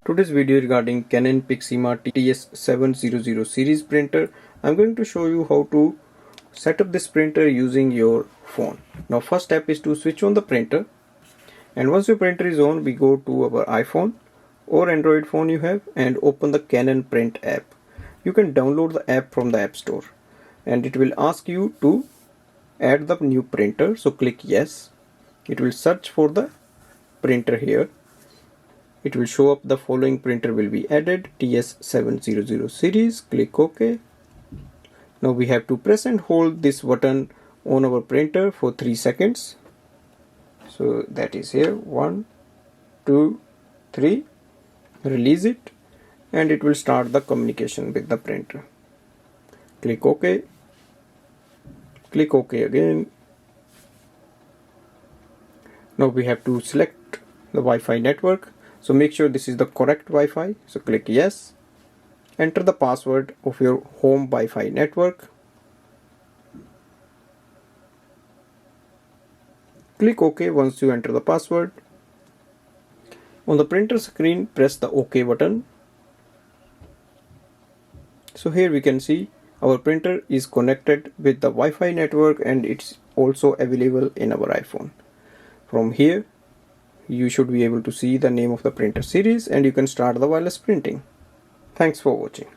Today's video regarding Canon PIXMA TS700 series printer. I'm going to show you how to set up this printer using your phone. Now first step is to switch on the printer, and once your printer is on, we go to our iPhone or Android phone you have and open the Canon Print app. You can download the app from the App Store and it will ask you to add the new printer, so click yes. It will search for the printer here. It will show up the following printer will be added, TS700 series. Click OK. Now we have to press and hold this button on our printer for 3 seconds. So that is here, 1, 2, 3. Release it and it will start the communication with the printer. Click OK. Click OK again. Now we have to select the Wi-Fi network. So make sure this is the correct Wi-Fi. So click yes. Enter the password of your home Wi-Fi network. Click OK once you enter the password. On the printer screen, press the OK button. So here we can see our printer is connected with the Wi-Fi network and it's also available in our iPhone. From here, you should be able to see the name of the printer series and you can start the wireless printing. Thanks for watching.